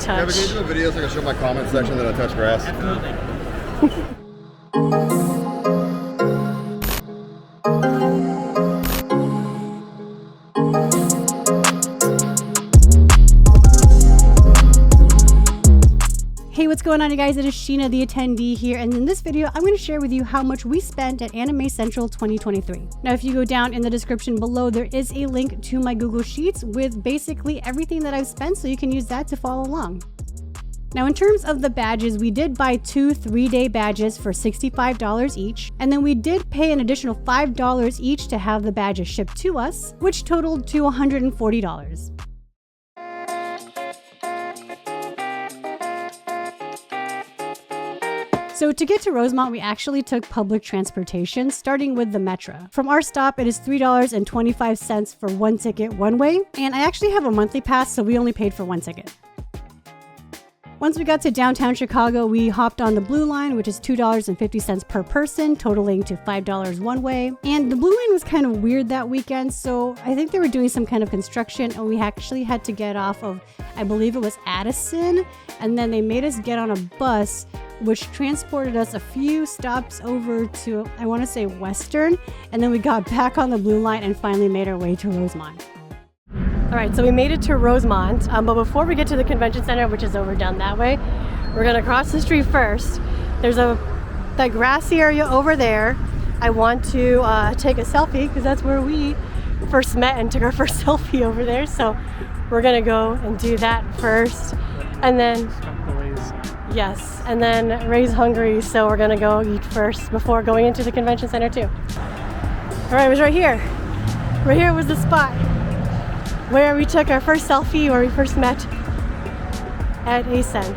touch. Yeah, but can you do a video so I can show my comment section that I touch grass? Absolutely. Hey, what's going on, you guys? It is Sheena, the attendee here, and in this video, I'm going to share with you how much we spent at Anime Central 2023. Now, if you go down in the description below, there is a link to my Google Sheets with basically everything that I've spent, so you can use that to follow along. Now, in terms of the badges, we did buy 2 3-day badges for $65 each, and then we did pay an additional $5 each to have the badges shipped to us, which totaled to $140. So to get to Rosemont, we actually took public transportation, starting with the Metro. From our stop, it is $3.25 for one ticket one way, and I actually have a monthly pass, so we only paid for one ticket. Once we got to downtown Chicago, we hopped on the Blue Line, which is $2.50 per person, totaling to $5 one way. And the Blue Line was kind of weird that weekend, so I think they were doing some kind of construction, and we actually had to get off of, I believe it was ACEN, and then they made us get on a bus, which transported us a few stops over to, I want to say, Western, and then we got back on the Blue Line and finally made our way to Rosemont. All right, so we made it to Rosemont, but before we get to the convention center, which is over down that way, we're gonna cross the street first. There's that grassy area over there. I want to take a selfie because that's where we first met and took our first selfie over there. So we're gonna go and do that first, and then yes, and then Ray's hungry, so we're gonna go eat first before going into the convention center too. All right, it was right here. Right here was the spot where we took our first selfie, where we first met at ACEN.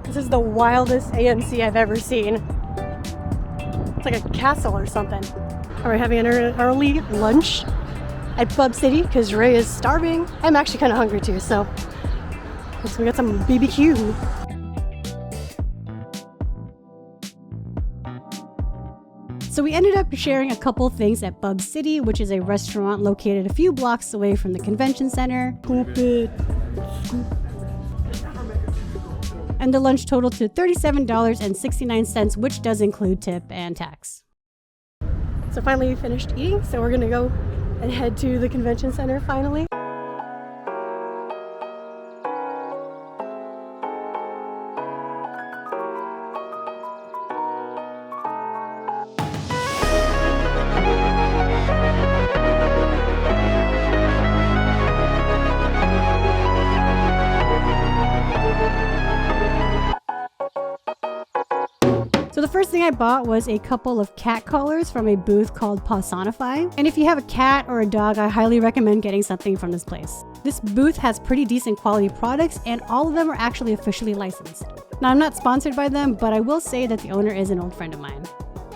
This is the wildest AMC I've ever seen. It's like a castle or something. All right, having an early lunch at Bub City because Ray is starving. I'm actually kind of hungry too, so we got some BBQ. So we ended up sharing a couple things at Bub City, which is a restaurant located a few blocks away from the convention center. And the lunch totaled to $37.69, which does include tip and tax. So finally we finished eating, so we're gonna go and head to the convention center finally. So the first thing I bought was a couple of cat collars from a booth called Pawsonify. And if you have a cat or a dog, I highly recommend getting something from this place. This booth has pretty decent quality products, and all of them are actually officially licensed. Now, I'm not sponsored by them, but I will say that the owner is an old friend of mine.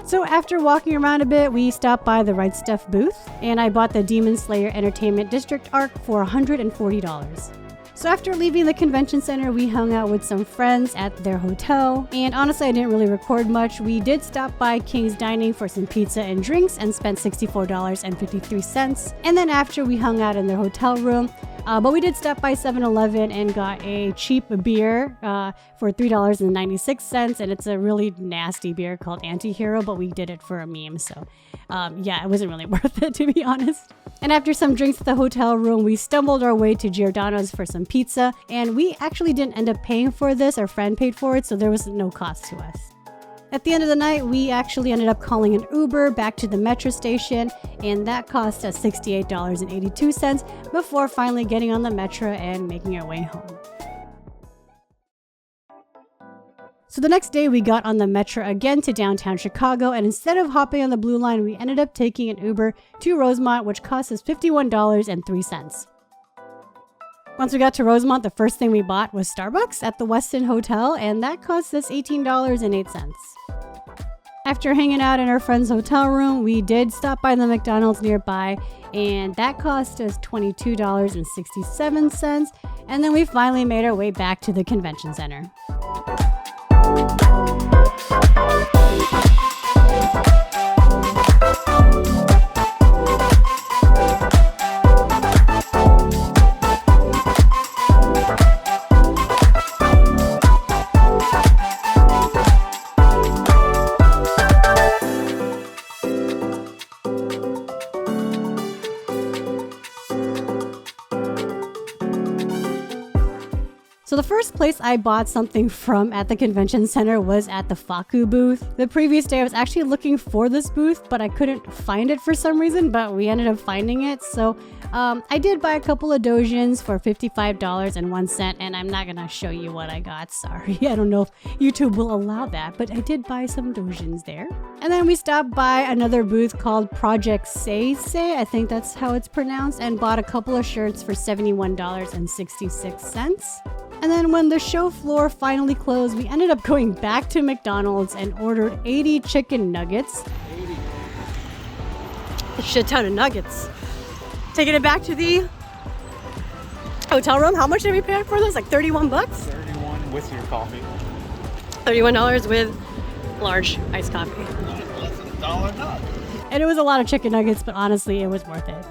So after walking around a bit, we stopped by the Right Stuff booth, and I bought the Demon Slayer Entertainment District Arc for $140. So after leaving the convention center, we hung out with some friends at their hotel, and honestly, I didn't really record much. We did stop by King's Dining for some pizza and drinks and spent $64.53. And then after, we hung out in their hotel room, but we did stop by 7-Eleven and got a cheap beer for $3.96, and it's a really nasty beer called Anti-Hero, but we did it for a meme, so yeah, it wasn't really worth it, to be honest. And after some drinks at the hotel room, we stumbled our way to Giordano's for some pizza, and we actually didn't end up paying for this. Our friend paid for it, so there was no cost to us. At the end of the night, we actually ended up calling an Uber back to the metro station, and that cost us $68.82 before finally getting on the metro and making our way home. So the next day, we got on the metro again to downtown Chicago, and instead of hopping on the Blue Line, we ended up taking an Uber to Rosemont, which cost us $51.03. Once we got to Rosemont, the first thing we bought was Starbucks at the Westin Hotel, and that cost us $18.08. After hanging out in our friend's hotel room, we did stop by the McDonald's nearby, and that cost us $22.67, and then we finally made our way back to the convention center. So the first place I bought something from at the convention center was at the Faku booth. The previous day I was actually looking for this booth, but I couldn't find it for some reason, but we ended up finding it. So I did buy a couple of dojins for $55.01, and I'm not gonna show you what I got, sorry. I don't know if YouTube will allow that, but I did buy some dojins there. And then we stopped by another booth called Project ACEN, I think that's how it's pronounced, and bought a couple of shirts for $71.66. And then when the show floor finally closed, we ended up going back to McDonald's and ordered 80 chicken nuggets. 80. A shit ton of nuggets. Taking it back to the hotel room. How much did we pay for this? Like 31 bucks? 31 with your coffee. $31 with large iced coffee. Less than $1 nut. And it was a lot of chicken nuggets, but honestly, it was worth it.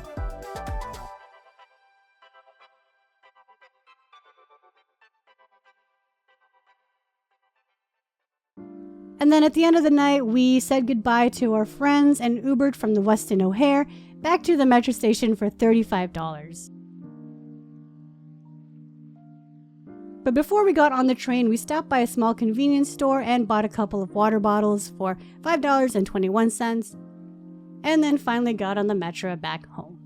And then at the end of the night, we said goodbye to our friends and Ubered from the Westin O'Hare back to the metro station for $35. But before we got on the train, we stopped by a small convenience store and bought a couple of water bottles for $5.21, and then finally got on the metro back home.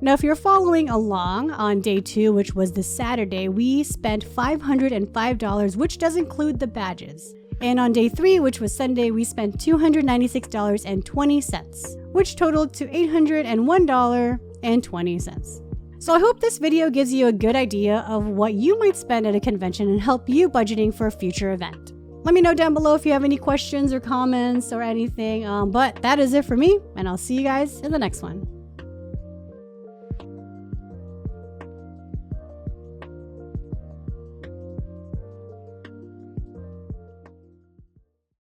Now, if you're following along, on day 2, which was the Saturday, we spent $505, which does include the badges. And on day 3, which was Sunday, we spent $296.20, which totaled to $801.20. So I hope this video gives you a good idea of what you might spend at a convention and help you budgeting for a future event. Let me know down below if you have any questions or comments or anything, but that is it for me, and I'll see you guys in the next one.